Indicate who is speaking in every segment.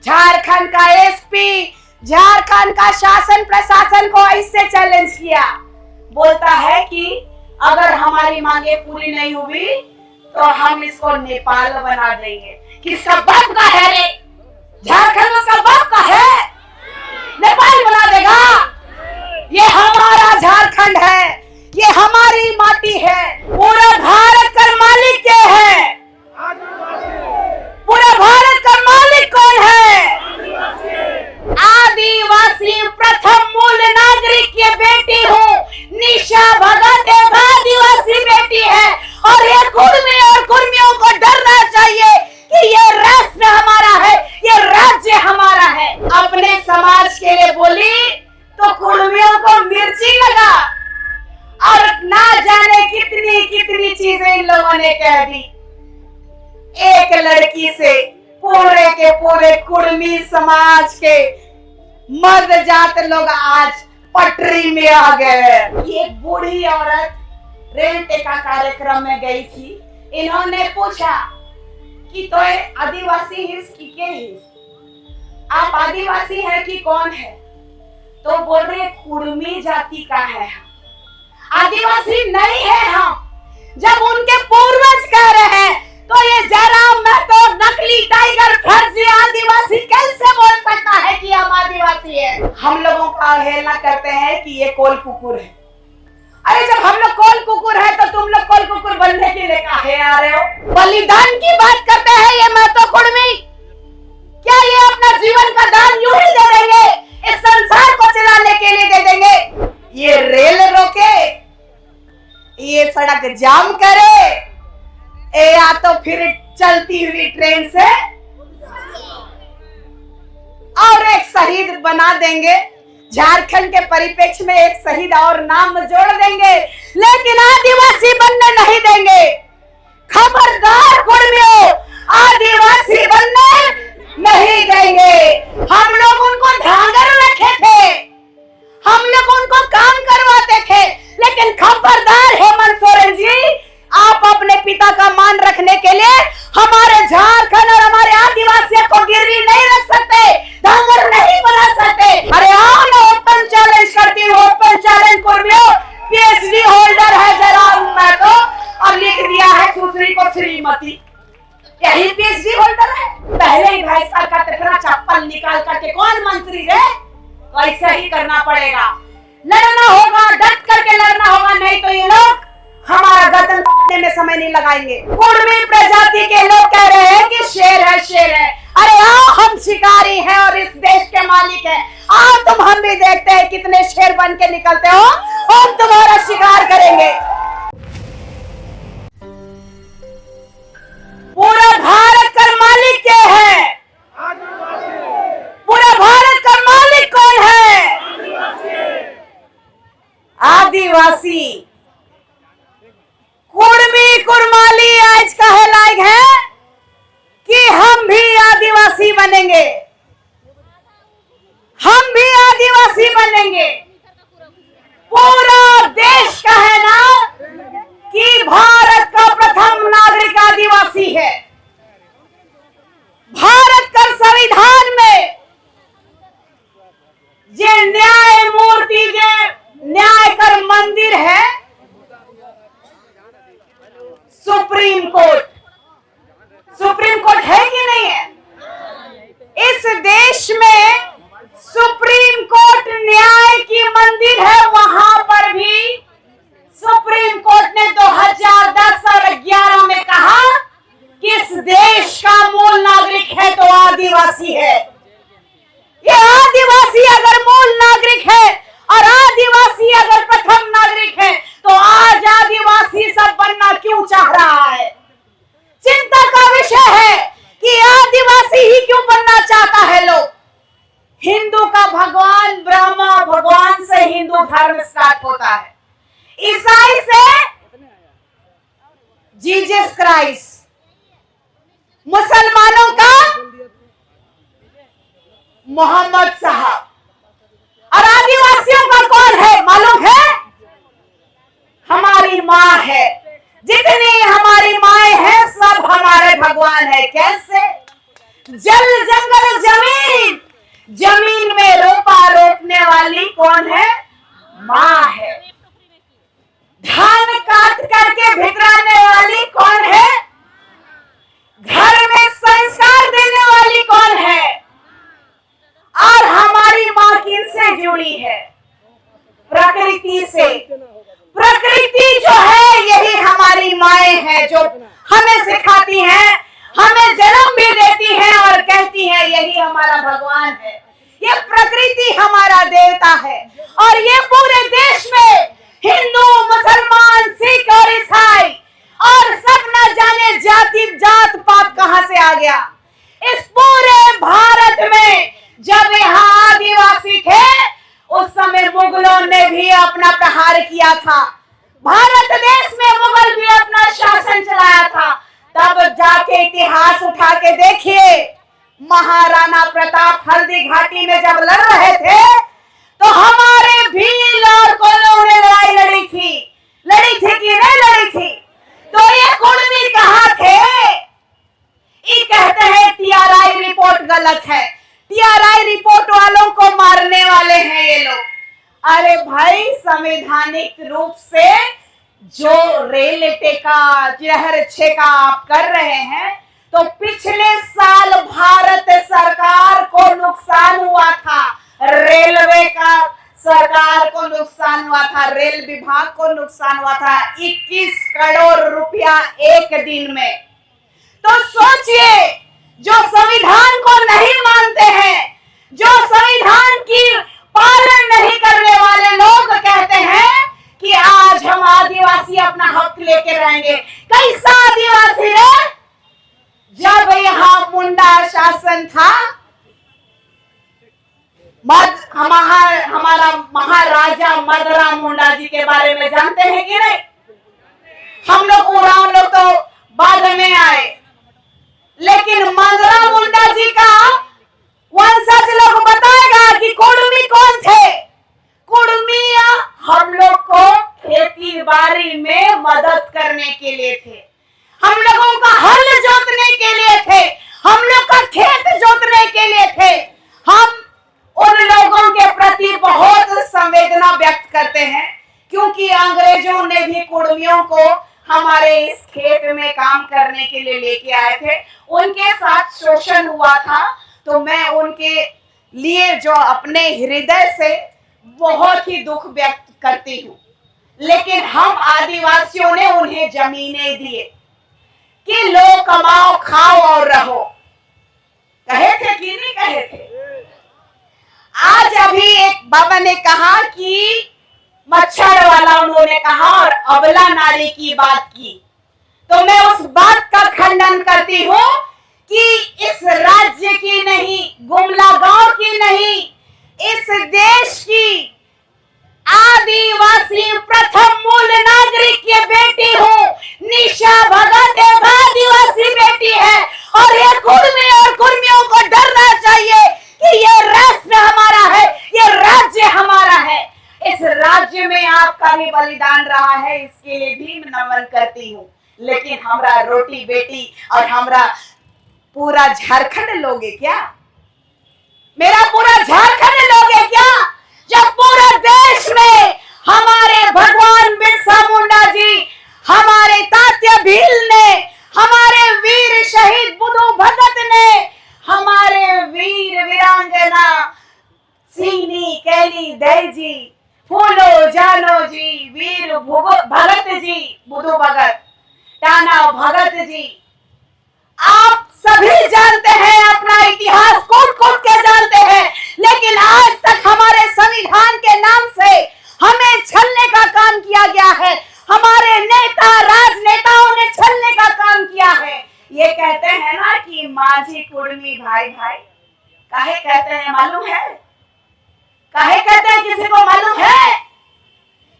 Speaker 1: झारखंड का एसपी झारखंड का शासन प्रशासन को इससे चैलेंज किया, बोलता है कि अगर हमारी मांगे पूरी नहीं हुई तो हम इसको नेपाल बना देंगे। किसका बाप का है रे? झारखंड उसका बाप का है, नेपाल बना देगा? ये हमारा झारखंड है, ये हमारी माटी है, पूरा भारत का मालिक के है। पूरा भारत का मालिक कौन है? आदिवासी प्रथम मूल नागरिक की बेटी हूँ, निशा भगत एक आदिवासी बेटी है। और ये कुर्मी और कुर्मियों को डरना चाहिए कि ये राष्ट्र हमारा है, ये राज्य हमारा है। अपने समाज के लिए बोली तो कुर्मियों को मिर्ची लगा और ना जाने कितनी कितनी चीजें इन लोगों ने कह दी। एक लड़की से पूरे के पूरे कुर्मी समाज के मर्द जात लोग आज पटरी में आ गए। ये बूढ़ी औरत रेल टेका कार्यक्रम में गई थी, इन्होंने पूछा कि तो आदिवासी हिस की के हिस, आप आदिवासी है कि कौन है? तो बोल रहे कुर्मी जाति का है, आदिवासी नहीं है हम। जब उनके पूर्वज कह रहे हैं तो ये जयराम महतो नकली टाइगर फर्जी आदिवासी कैसे बोल सकता है कि हम आदिवासी है? हम लोगों का अवहेलना करते हैं कि ये कोल कुकुर है। अरे जब हम लोग कोल कुकुर है तो तुम लोग कोल कुकुर बनने के लिए काहे आ रहे हो? बलिदान की बात करते हैं ये महतो कुर्मी, क्या ये अपना जीवन का दान यूं ही दे देंगे? इस संसार को चलाने के लिए दे देंगे? ये रेल रोके, ये सड़क जाम करे, या तो फिर चलती हुई ट्रेन से और एक शहीद बना देंगे। झारखंड के परिप्रेक्ष्य में एक शहीद और नाम जोड़ देंगे, लेकिन आदिवासी बनने नहीं देंगे। खबरदार कुर्मियों, आदिवासी बनने नहीं देंगे। हम लोग उनको धांगर रखे थे, हम लोग उनको काम करवाते थे, लेकिन खबरदार हेमंत सोरेन जी, आप अपने पिता का मान रखने के लिए हमारे झारखंड और हमारे आदिवासियों को गिरवी नहीं रख सकते, धांगर नहीं बना सकते। अरे आओ ना, ओपन चैलेंज करती हूँ, ओपन चैलेंज कुर्मियों। पीएचडी होल्डर है जयराम महतो और लिख दिया है सुश्री को श्रीमती, यही पीएचडी होल्डर है। पहले ही भाई साहब का तेरा चप्पल निकाल करके कौन मंत्री है? तो ऐसा ही करना पड़ेगा, लड़ना होगा, डट करके लड़ना होगा, नहीं तो ये लोग हमारा गर्दन काटने में समय नहीं लगाएंगे। कुर्मी प्रजाति के लोग कह रहे हैं कि शेर है, शेर है। अरे आओ, हम शिकारी हैं और इस देश के मालिक हैं। आओ तुम, हम भी देखते हैं कितने शेर बन के निकलते हो, हम तुम्हारा शिकार करेंगे। पूरा भारत का मालिक क्या है? पूरा भारत का मालिक कौन है? आदिवासी। कुर्मी कुर्माली आज कहे लायक है कि हम भी आदिवासी बनेंगे, हम भी आदिवासी बनेंगे। पूरा देश कहे ना कि भारत का प्रथम नागरिक आदिवासी है। भारत का संविधान में जे न्याय मूर्ति, जे न्याय कर मंदिर है, सुप्रीम कोर्ट। सुप्रीम कोर्ट है कि नहीं है? इस देश में सुप्रीम कोर्ट न्याय की मंदिर है। वहां पर भी सुप्रीम कोर्ट ने 2010 और 11 में कहा कि इस देश का मूल नागरिक है तो आदिवासी है। ये आदिवासी अगर मूल नागरिक है और आदिवासी अगर प्रथम नागरिक है तो आज आदिवासी सब बनना क्यों चाह रहा है? चिंता का विषय है कि आदिवासी ही क्यों बनना चाहता है लोग। हिंदू का भगवान ब्रह्मा, भगवान से हिंदू धर्म स्टार्ट होता है, ईसाई से जीसस क्राइस्ट, मुसलमानों का मोहम्मद साहब, और आदिवासियों का कौन है मालूम है? हमारी माँ है। जितनी हमारी माए हैं सब हमारे भगवान है। कैसे? जल जंगल जमीन हैं, जो हमें सिखाती हैं, हमें जन्म भी देती हैं और कहती हैं यही हमारा भगवान है, ये प्रकृति हमारा देवता है। और ये पूरे देश में हिंदू, मुसलमान, सिख और ईसाई और सब न जाने जाति जात पात कहां से आ गया। इस पूरे भारत में जब यहाँ आदिवासी थे उस समय मुगलों ने भी अपना प्रहार किया था, भारत देश में मुगल भी अपना शासन चलाया था। तब जाके इतिहास उठा के देखिए, महाराणा प्रताप हल्दी घाटी में जब लड़ रहे थे तो हमारे भील और कोलों ने लड़ाई लड़ी थी कि नहीं लड़ी थी? तो ये कुर्मी कहाँ थे? ये कहते हैं टीआरआई रिपोर्ट गलत है, टीआरआई रिपोर्ट वालों को मारने वाले हैं ये लोग। अरे भाई, संवैधानिक रूप से जो रेल टेका जहर छेका आप कर रहे हैं, तो पिछले साल भारत सरकार को नुकसान हुआ था, रेलवे का सरकार को नुकसान हुआ था, रेल विभाग को नुकसान हुआ था 21 करोड़ रुपया एक दिन में। तो सोचिए, जो संविधान को नहीं मानते हैं, जो संविधान की पालन नहीं करने वाले लोग कहते हैं कि आज हम आदिवासी अपना हक लेके रहेंगे। कैसा आदिवासी है? जब यहाँ मुंडा शासन था, हमारा महाराजा मदरा मुंडा जी के बारे में जानते हैं कि नहीं? हम लोग उरांव लोग तो बाद में आए, लेकिन मदरा मुंडा जी का वंशज लोग बताएगा कि कुर्मी कौन थे। कुर्मी हम लोग को खेती बाड़ी में मदद करने के लिए थे, हम लोगों का हल जोतने के लिए थे, हम लोग का खेत जोतने के लिए थे। हम उन लोगों के प्रति बहुत संवेदना व्यक्त करते हैं, क्योंकि अंग्रेजों ने भी कुर्मियों को हमारे इस खेत में काम करने के लिए लेके आए थे, उनके साथ शोषण हुआ था। तो मैं उनके लिए जो अपने हृदय से बहुत ही दुख व्यक्त करती हूँ। लेकिन हम आदिवासियों ने उन्हें जमीनें दिए कि लो, कमाओ, खाओ और रहो। कहे थे कि नहीं कहे थे? आज अभी एक बाबा ने कहा कि मच्छर वाला उन्होंने कहा और अबला नारी की बात की, तो मैं उस बात का खंडन करती हूँ कि इस राज्य की नहीं, गुमला गांव की नहीं, इस देश की आदिवासी प्रथम मूल नागरिक की बेटी हूँ। निशा भगत एक आदिवासी बेटी है और ये कुर्मी और कुर्मियों को डरना चाहिए कि ये राष्ट्र हमारा है, ये राज्य हमारा है। इस राज्य में आपका भी बलिदान रहा है, इसके लिए भी नमन करती हूँ। लेकिन हमारा रोटी बेटी और हमारा पूरा झारखंड लोगे क्या? मेरा पूरा झारखंड लोगे क्या? जब पूरा देश में हमारे भगवान बिरसा मुंडा जी, हमारे तात्या भील ने, हमारे वीर शहीद बुद्धू भगत ने, हमारे वीर वीरांगना सिंहनी कैली दई जी, फूलो जानो जी, वीर भगत जी, बुद्धू भगत, टाना भगत जी, आप सभी जानते हैं, अपना इतिहास कूट के जानते हैं। लेकिन आज तक हमारे संविधान के नाम से हमें छलने का काम किया गया है, हमारे नेता राजनेताओं ने छलने का काम किया है। ये कहते हैं ना कि माझी कुर्मी भाई भाई, काहे कहते हैं मालूम है? काहे कहते हैं, किसी को मालूम है?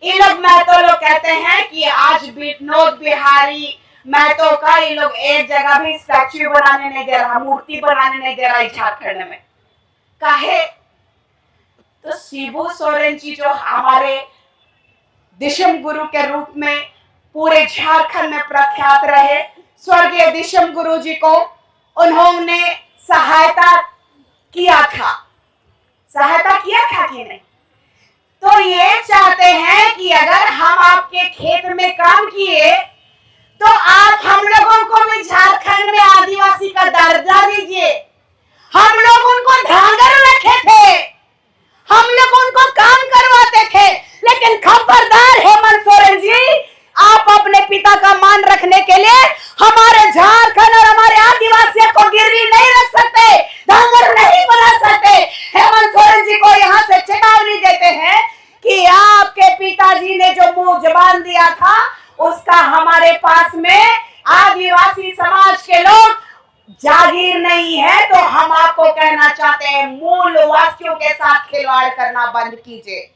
Speaker 1: ये लोग महतो लोग कहते हैं कि आज विनोद बिहारी महतो का ये लोग एक जगह भी स्टैच्यू बनाने नहीं दे रहा, मूर्ति बनाने नहीं दे रहा है झारखंड में। काहे? तो शिबू सोरेन जी जो हमारे दिशम गुरु के रूप में पूरे झारखंड में प्रख्यात रहे, स्वर्गीय दिशम गुरु जी को उन्होंने सहायता किया था कि नहीं? तो ये चाहते हैं कि अगर हम आपके खेत में काम किए तो आप हम लोगों को भी झारखंड में आदिवासी का दर्जा दीजिए। हम लोग उनको धांगर रखे थे, हम लोग उनको काम करवाते थे। लेकिन खबरदार हेमंत सोरेन जी, आप अपने पिता का मान रखने के लिए चाहते हैं, मूल वासियों के साथ खिलवाड़ करना बंद कीजिए।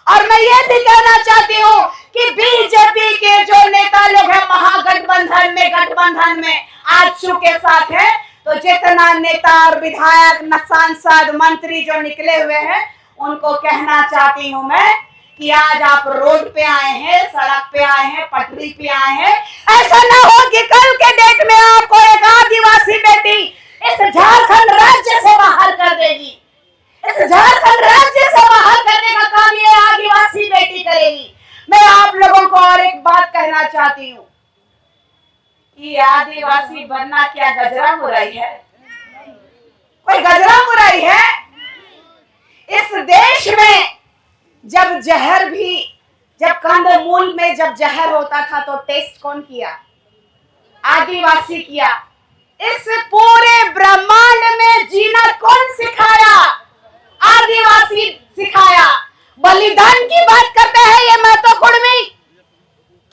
Speaker 1: और मैं ये भी कहना चाहती हूँ कि बीजेपी के जो नेता लोग हैं महागठबंधन में आजसू के साथ हैं, तो जितना नेता और विधायक, सांसद, मंत्री जो निकले हुए हैं, उनको कहना चाहती हूँ मैं कि आज आप रोड पे आए हैं, सड़क पे आए हैं, पटरी पे आए हैं, ऐसा ना हो कि कल के डेट में आपको एक आदिवासी बेटी इस झारखंड राज्य से बाहर कर देगी। इस झारखंड राज्य से बाहर करने का काम ये आदिवासी बेटी करेगी। मैं आप लोगों को और एक बात कहना चाहती हूँ कि आदिवासी बनना क्या गजरा बुराई है? कोई गजरा बुराई है? इस देश में जब कंदमूल में जब जहर होता था तो टेस्ट कौन किया? आदिवासी किया। इस पूरे ब्रह्मांड में जीना कौन सिखाया? आदिवासी सिखाया। बलिदान की बात करते हैं ये महतो कुर्मी,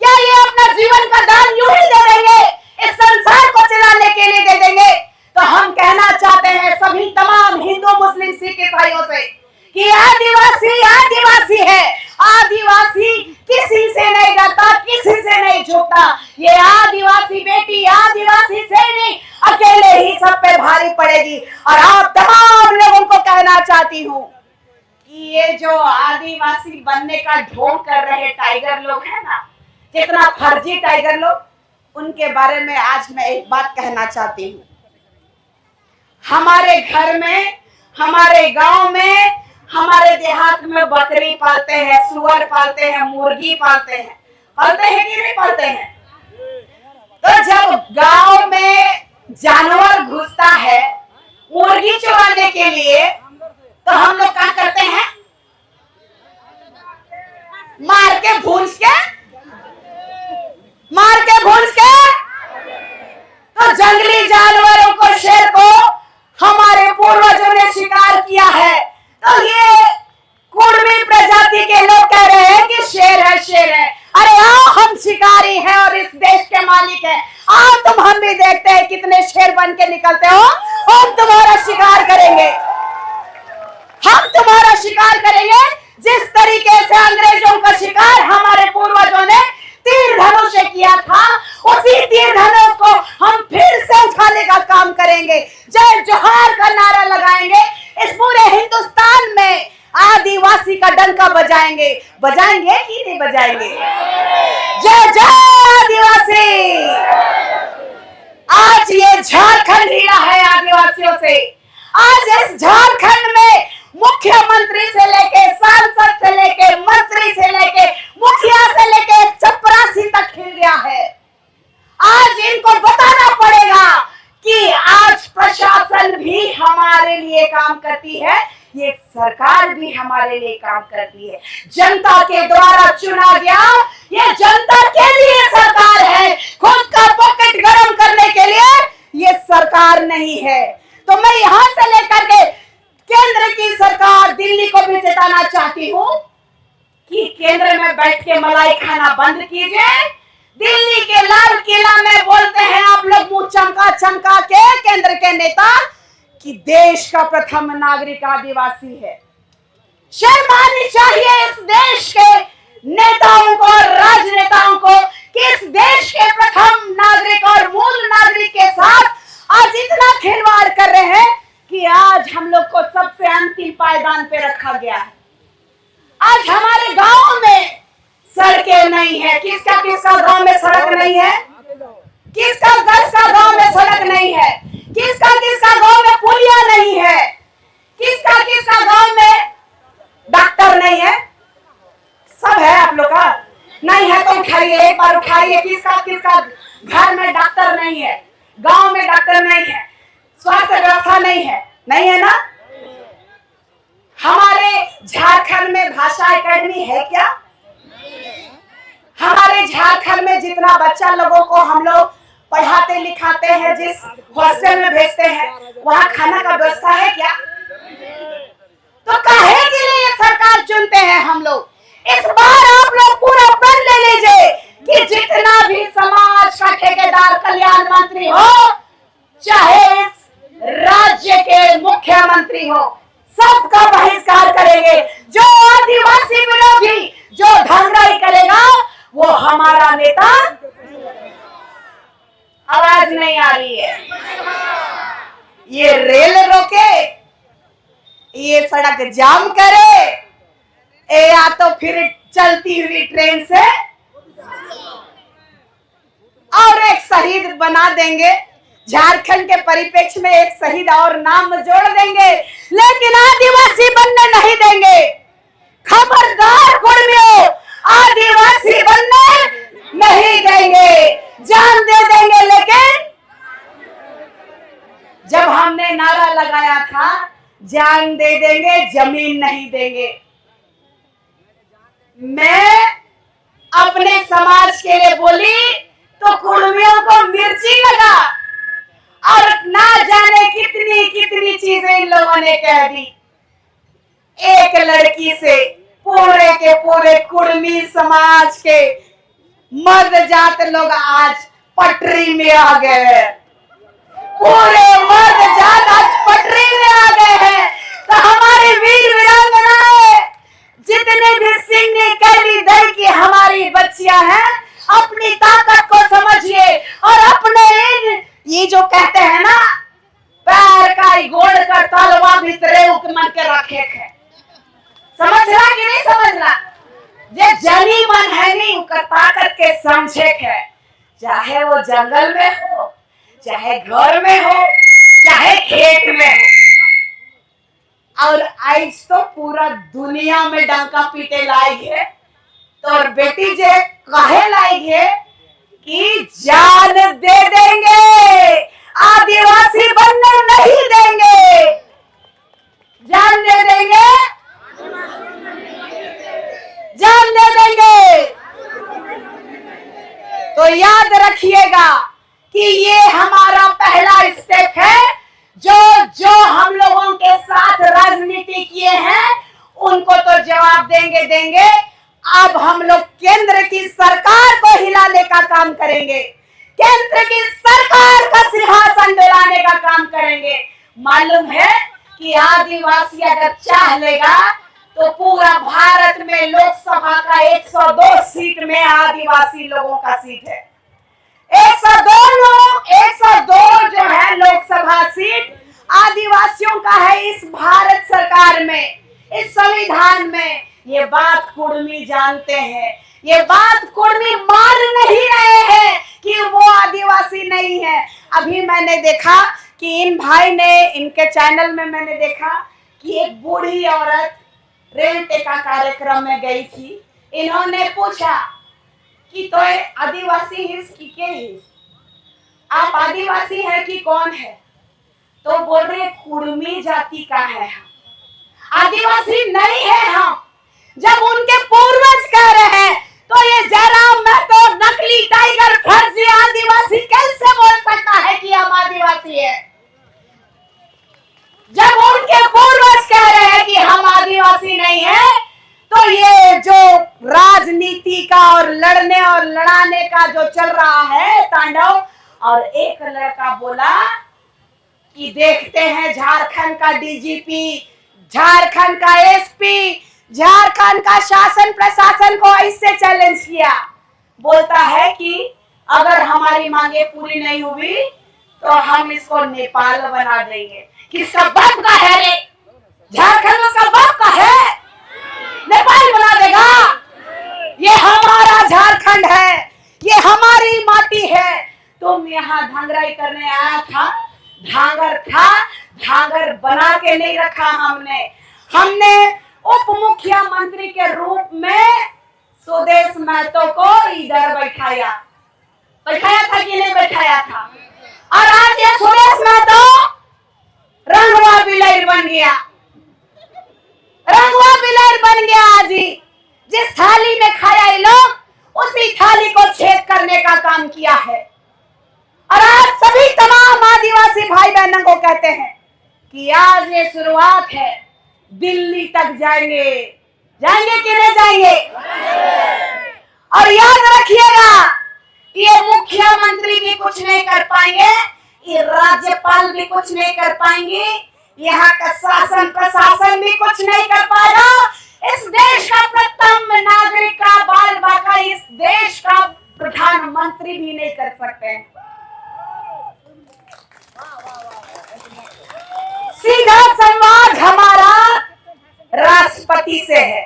Speaker 1: क्या ये अपना जीवन का दान यूं ही दे देंगे, इस संसार को चलाने के लिए दे देंगे? तो हम कहना चाहते हैं सभी तमाम हिंदू, मुस्लिम, सिख ईसाइयों से कि आदिवासी आदिवासी है। आदिवासी किसी से नहीं डरता, किसी से नहीं झुकता। ये आदिवासी बेटी आदिवासी से नहीं, अकेले ही सब पे भारी पड़ेगी। और आप तमाम लोगों को कहना चाहती हूँ कि ये जो आदिवासी बनने का ढोंग कर रहे टाइगर लोग हैं ना, जितना फर्जी टाइगर लोग, उनके बारे में आज मैं एक बात कहना चाहती हूँ। हमारे घर में, हमारे गांव में, हमारे देहात में बकरी पालते हैं, सुअर पालते हैं, मुर्गी पालते हैं कि नहीं पालते हैं? तो जब गांव में जानवर घुसता है मुर्गी चुराने के लिए, तो हम लोग क्या करते हैं? मार के भूंज के तो जंगली जानवरों को, शेर को हमारे पूर्वजों ने शिकार किया है। तो ये कुर्मी प्रजाति के लोग कह रहे हैं कि शेर है, शेर है। अरे आओ, हम शिकारी हैं और इस देश के मालिक हैं। आओ तुम, हम भी देखते हैं कितने शेर बन के निकलते हो। हम तुम्हारा शिकार करेंगे, हम तुम्हारा शिकार करेंगे। जिस तरीके से अंग्रेजों का शिकार हमारे पूर्वजों ने तीर धनुष से किया था, उसी तीर धनुष को हम फिर से उठाने का काम करेंगे। जय जोहार का नारा लगाएंगे। इस पूरे हिंदुस्तान में आदिवासी का डंका बजाएंगे कि नहीं बजाएंगे? जय जय आदिवासी। आज ये झारखंड हिला है आदिवासियों से। आज इस झारखंड में मुख्यमंत्री से लेके, सांसद से लेके, मंत्री से लेके, मुखिया से लेके चपरासी तक खिल गया है। आज इनको बताना पड़ेगा कि आज प्रशासन भी हमारे लिए काम करती है, ये सरकार भी हमारे लिए काम करती है। जनता के द्वारा चुना गया, ये जनता के लिए सरकार है, खुद का पॉकेट गरम करने के लिए ये सरकार नहीं है। तो मैं यहां से लेकर के केंद्र की सरकार, दिल्ली को भी चेताना चाहती हूँ कि केंद्र में बैठ के मलाई खाना बंद कीजिए। दिल्ली के लाल किला में बोलते हैं आप लोग मुंह चमका के केंद्र के नेता कि देश का प्रथम नागरिक आदिवासी है। शर्म आनी चाहिए इस देश के नेताओं को और राजनेताओं को कि इस देश के प्रथम नागरिक और मूल नागरिक के साथ आज इतना खिलवाड़ कर रहे हैं कि आज हम लोग को सबसे अंतिम पायदान पे रखा गया है। आज हमारे गांव में सड़कें नहीं है। किसका गांव में सड़क नहीं है? किसका गांव में सड़क नहीं है? किसका गांव में पुलिया नहीं है? किसका गांव में डॉक्टर नहीं है? सब है आप लोग का? नहीं है तो उठाइए, एक बार उठाइए। किसका घर में डॉक्टर नहीं है? गांव में डॉक्टर नहीं है, स्वास्थ्य व्यवस्था नहीं है ना? हमारे झारखंड में भाषा एकेडमी है क्या? हमारे झारखंड में जितना बच्चा लोगों को हम लोग पढ़ाते लिखाते हैं, जिस हॉस्टल में भेजते हैं, वहाँ खाना का व्यवस्था है क्या? तो काहे के लिए सरकार चुनते हैं हम लोग? इस बार आप लोग पूरा प्रण ले लीजिए कि जितना भी समाज का ठेकेदार कल्याण मंत्री हो, चाहे इस राज्य के मुख्यमंत्री मंत्री हो, सबका बहिष्कार करेंगे। जो आदिवासी विरोधी, जो धांधली करेगा, वो हमारा नेता। आवाज नहीं आ रही है। ये रेल रोके, ये सड़क जाम करे, या तो फिर चलती हुई ट्रेन से और एक शहीद बना देंगे। झारखंड के परिप्रेक्ष्य में एक शहीद और नाम जोड़ देंगे, लेकिन आदिवासी बनने नहीं देंगे। खबरदार कुर्मियों, आदिवासी बनने नहीं देंगे। जान दे देंगे, लेकिन जब हमने नारा लगाया था जान दे देंगे, जमीन नहीं देंगे। मैं अपने समाज के लिए बोली तो कुर्मियों को मिर्ची लगा, और ना जाने कितनी कितनी चीजें इन लोगों ने कह दी। एक लड़की से पूरे के पूरे कुर्मी समाज के मर्द जात लोग आज पटरी में आ गए हैं। पूरे मर्द जात आज पटरी में आ गए हैं। तो हमारी वीर वीरांगनाएं, जितने भी सिंह कैली दल की हमारी बच्चियां हैं, अपनी ताकत को समझिए और अपने ये जो कहते हैं ना, पैर का गोड़ कर तलवा भीतरे उकमन के रखे है। समझ रहा कि नहीं समझ रहा? ये जनी मन है नहीं, उनका ताकत के समझे है। चाहे वो जंगल में हो, चाहे घर में हो, चाहे खेत में हो। और आज तो पूरा दुनिया में डंका पीटे लायक है। तो और बेटी जे कहे लायक है कि जान दे देंगे, आदिवासी बनने नहीं देंगे। जान दे देंगे, जान दे देंगे। तो याद रखिएगा कि ये हमारा पहला स्टेप है। जो हम लोगों के साथ राजनीति किए हैं उनको तो जवाब देंगे। अब हम लोग केंद्र की सरकार को हिलाने का काम करेंगे, केंद्र की सरकार का सिंहासन दिलाने का काम करेंगे। मालूम है कि आदिवासी अगर चाह लेगा तो पूरा भारत में लोकसभा का 102 सीट में आदिवासी लोगों का सीट है। 102 जो है लोकसभा सीट आदिवासियों का है इस भारत सरकार में, इस संविधान में। ये बात कुर्मी जानते हैं, ये बात कुर्मी मान नहीं रहे हैं कि वो आदिवासी नहीं है। अभी मैंने देखा कि इन भाई ने, इनके चैनल में मैंने देखा कि एक बूढ़ी औरत रेल टेका कार्यक्रम में गई थी। इन्होंने पूछा कि तो आदिवासी हिस की के हिस, आप आदिवासी है कि कौन है? तो बोल रहे कुर्मी जाति का है, आदिवासी नहीं है हम। जब उनके पूर्वज कह रहे हैं तो ये जयराम महतो नकली टाइगर फर्जी आदिवासी कैसे बोल सकता है कि हम आदिवासी है? जब उनके पूर्वज कह रहे हैं कि हम आदिवासी नहीं है, तो ये जो राजनीति का और लड़ने और लड़ाने का जो चल रहा है तांडव। और एक लड़का बोला कि देखते हैं झारखंड का डीजीपी, झारखंड का एसपी, झारखंड का शासन प्रशासन को इससे चैलेंज किया। बोलता है कि अगर हमारी मांगे पूरी नहीं हुई तो हम इसको नेपाल बना देंगे। किसका बाप का है रे? झारखंड उसका बाप का है, नेपाल बना देगा? ये हमारा झारखंड है, ये हमारी माटी है। तुम यहाँ धांगराई करने आया था, धांगर था, धांगर बना के नहीं रखा हमने उप मुख्यमंत्री के रूप में सुदेश महतो को इधर बैठाया था कि नहीं बैठाया था? और आज ये सुदेश महतो रंगवा बिलैर बन गया, रंगवा बिलैर बन गया। आज ही जिस थाली में खाया ये लोग उसी थाली को छेद करने का काम किया है। और आज सभी तमाम आदिवासी भाई बहनों को कहते हैं कि आज ये शुरुआत है, दिल्ली तक जाएंगे कि नहीं जाएंगे? और याद रखिएगा, ये मुख्यमंत्री भी कुछ नहीं कर पाएंगे, ये राज्यपाल भी कुछ नहीं कर पाएंगे, यहाँ का शासन प्रशासन भी कुछ नहीं कर पाएगा। इस देश का प्रथम नागरिक का बाल बाका इस देश का प्रधानमंत्री भी नहीं कर सकते हैं। सीधा संवाद हमारा राष्ट्रपति से है।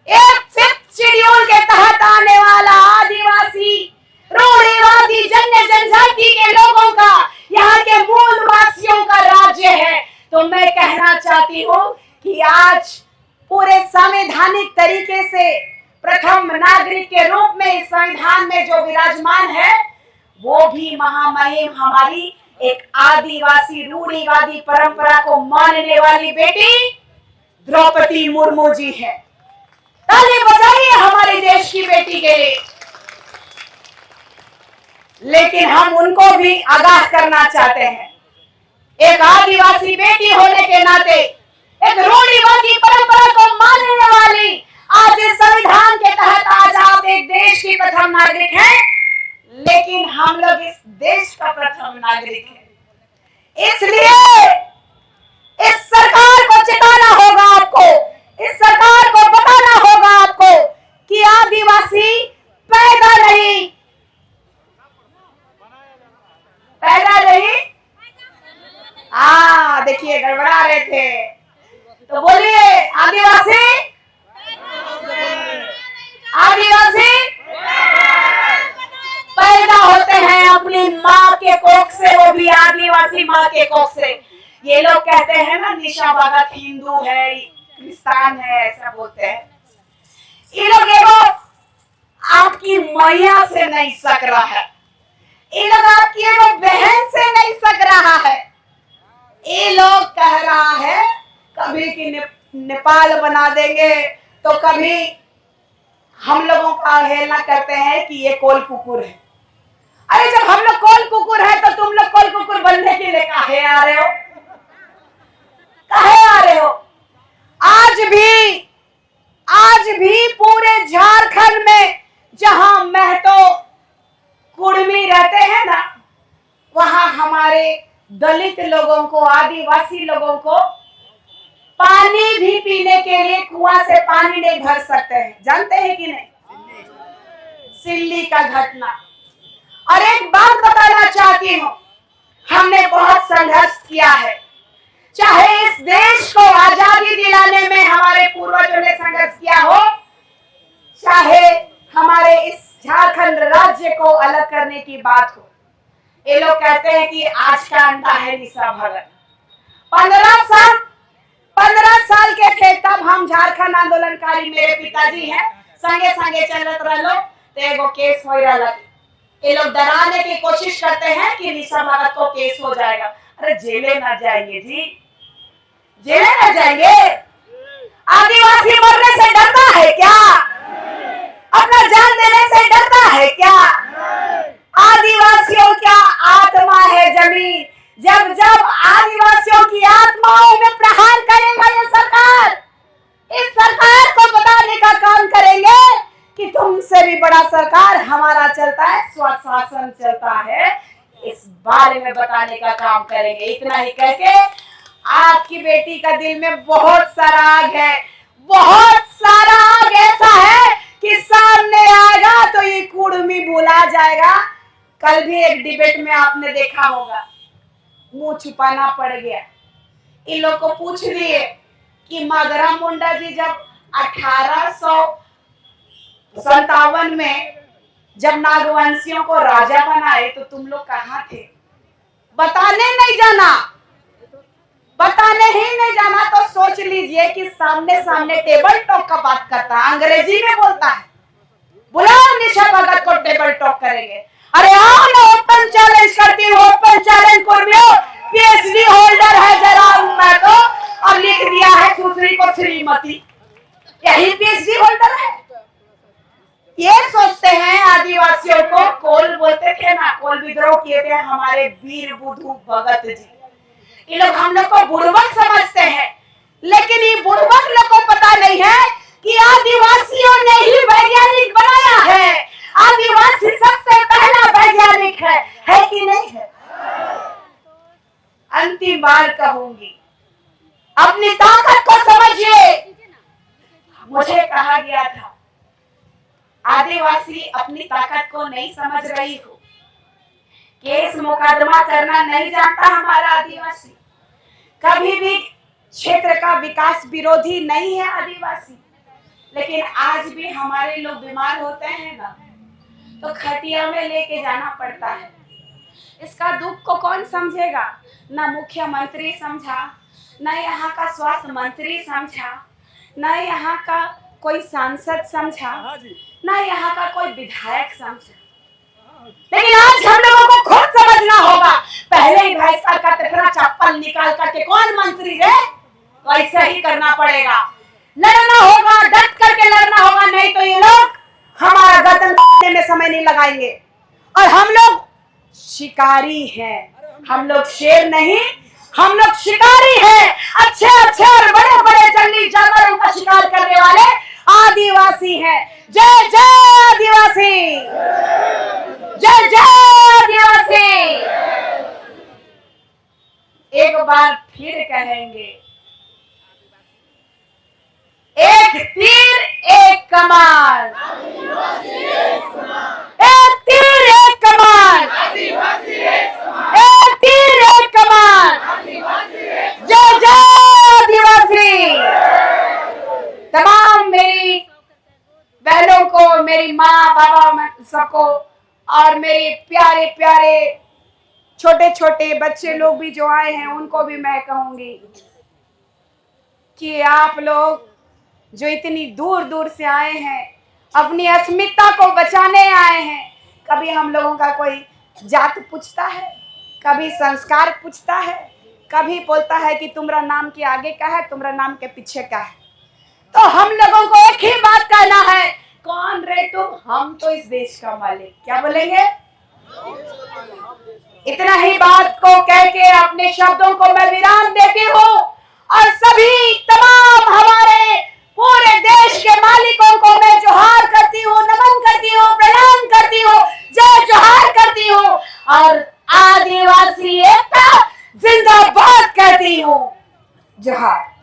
Speaker 1: एक फिफ्थ शेड्यूल के तहत आने वाला आदिवासी रूढ़िवादी जनजाति के लोगों का, यहाँ के मूल वासियों का राज्य है। तो मैं कहना चाहती हूँ कि आज पूरे संवैधानिक तरीके से प्रथम नागरिक के रूप में इस संविधान में जो विराजमान है वो भी महामहिम हमारी एक आदिवासी रूढ़िवादी परंपरा को मानने वाली बेटी द्रौपदी मुर्मू जी है। ताली बजाइए हमारे देश की बेटी के लिए। लेकिन हम उनको भी आगाह करना चाहते हैं। एक आदिवासी बेटी होने के नाते, एक रूढ़िवादी परंपरा को मानने वाली, आज इस संविधान के तहत आज आप एक देश की प्रथम नागरिक हैं, लेकिन हम लोग इस देश का प्रथम नागरिक हैं। इसलिए इस सरकार को चेताना होगा आपको, इस सरकार को बताना होगा आपको कि आदिवासी पैदा नहीं देखिए गड़बड़ा रहे थे, तो बोलिए आदिवासी पैदा होते हैं अपनी माँ के कोख से, वो भी आदिवासी माँ के कोख से। ये लोग कहते हैं ना निशा भगत हिंदू है, क्रिस्तान है, ऐसा बोलते हैं। ये लोग आपकी मैया से नहीं सक रहा है, ये लोग आपकी बहन से नहीं सक रहा है। ये लोग कह रहा है कभी कि नेपाल बना देंगे, तो कभी हम लोगों का अवहेलना करते हैं कि ये कोल कुकुर है। अरे जब हम लोग कोल कुकुर है तो तुम लोग कोल कुकुर बनने के लिए काहे आ रहे हो? काहे आ रहे हो? आज भी पूरे झारखंड में जहां महतो कुर्मी रहते हैं ना, वहां हमारे दलित लोगों को, आदिवासी लोगों को पानी भी पीने के लिए कुआं से पानी नहीं भर सकते हैं। जानते हैं कि नहीं? सिल्ली का घटना। और एक बात बताना चाहती हूँ, हमने बहुत संघर्ष किया है। चाहे इस देश को आजादी दिलाने में हमारे पूर्वजों ने संघर्ष किया हो, चाहे हमारे इस झारखंड राज्य को अलग करने की बात हो। ये लोग कहते हैं कि आज का अंडा है निशा भगत। 15 साल के थे तब हम झारखंड आंदोलनकारी, मेरे पिताजी हैं, संगे संगे चलत रहो तो एगो केस हो रहा। ये लोग डराने की कोशिश करते हैं कि निशा भगत को केस हो जाएगा। अरे जेले ना जाएंगे जी, जेले ना जाएंगे। आदिवासी मरने से डरता है क्या? अपना जान देने से डरता है क्या? आदिवासियों क्या आत्मा है जमीन। जब जब आदिवासियों की आत्माओं में प्रहार करेगा ये सरकार, इस सरकार को बताने का काम करेंगे कि तुमसे भी बड़ा सरकार हमारा चलता है, स्वशासन चलता है। इस बारे में बताने का काम करेंगे। इतना ही कह के आपकी बेटी का दिल में बहुत सारा आग है, बहुत सारा आग ऐसा है कि सामने आएगा तो ये कुर्मी भुला जाएगा। कल भी एक डिबेट में आपने देखा होगा, मुंह छुपाना पड़ गया। इन लोग को पूछ लिए कि मागरा मुंडा जी जब 1857 में जब नागवंशियों को राजा बनाए तो तुम लोग कहाँ थे? बताने नहीं जाना, बताने ही नहीं जाना। तो सोच लीजिए कि सामने सामने टेबल टॉक का बात करता है, अंग्रेजी में बोलता है। बुलाओ निशा भगत को, टेबल टॉक करेंगे। अरे आओ ना, ओपन चैलेंज करती हूँ, ओपन चैलेंज कुर्मियों। पीएचडी होल्डर है जरा मैं तो, और लिख दिया है सुश्री को श्रीमती, यही पीएचडी होल्डर है। ये सोचते हैं आदिवासियों को कोल बोलते थे ना, कोल विद्रोह किए थे हमारे वीर बुद्धू भगत जी। ये लोग हम लोग को बुड़बक समझते हैं, लेकिन ये बुड़बक लोग को पता नहीं है कि आदिवासियों ने ही वैज्ञानिक बनाया है। आदिवासी सबसे पहला वैज्ञानिक है कि नहीं है? अंतिम बार कहूंगी, अपनी ताकत को समझिए। मुझे कहा गया था आदिवासी अपनी ताकत को नहीं समझ रही हो, केस मुकदमा करना नहीं जानता हमारा आदिवासी, कभी भी क्षेत्र का विकास विरोधी नहीं है आदिवासी। लेकिन आज भी हमारे लोग बीमार होते हैं ना, तो खटिया में लेके जाना पड़ता है। इसका दुख को कौन समझेगा? ना मुख्यमंत्री समझा, ना यहाँ का स्वास्थ्य मंत्री समझा, ना यहाँ का कोई सांसद समझा, ना यहाँ का कोई विधायक समझा। लेकिन आज हम लोगों को खुद समझना होगा। पहले ही भैंस का तिकड़ा चप्पल निकाल करके कौन मंत्री रे? वैसे ही करना पड़ेगा, लड़ना होगा, डट करके लड़ना होगा, नहीं तो ये लोग हमारा गर्दन काटने में समय नहीं लगाएंगे। और हम लोग शिकारी हैं, हम लोग शेर नहीं, हम लोग शिकारी हैं। अच्छे अच्छे और बड़े बड़े जंगली जानवरों का शिकार करने वाले आदिवासी हैं। जय जय आदिवासी, जय जय आदिवासी। एक बार फिर कहेंगे, एक तीर एक कमान, एक तीर एक कमान, एक तीर एक कमान। जय जय आदिवासी। तमाम मेरी बहनों को, मेरी माँ बाबा सबको, और मेरे प्यारे प्यारे छोटे छोटे बच्चे लोग भी जो आए हैं उनको भी मैं कहूंगी कि आप लोग जो इतनी दूर दूर से आए हैं, अपनी अस्मिता को बचाने आए हैं। कभी हम लोगों का कोई जात पूछता है, कभी संस्कार पूछता है, कभी बोलता है कि तुम्हारा नाम के आगे का है, तुम्हारा नाम के पीछे का है। तो हम लोगों को एक ही बात कहना है, कौन रे तुम? हम तो इस देश का मालिक। क्या बोलेंगे? इतना ही बात को कह के अपने शब्दों को मैं विराम देती हूँ और सभी तमाम हमारे पूरे देश के मालिकों को मैं जोहार करती हूँ, नमन करती हूँ, प्रणाम करती हूँ, जय जोहार करती हूँ और आदिवासी एकता जिंदाबाद कहती हूँ। जोहार।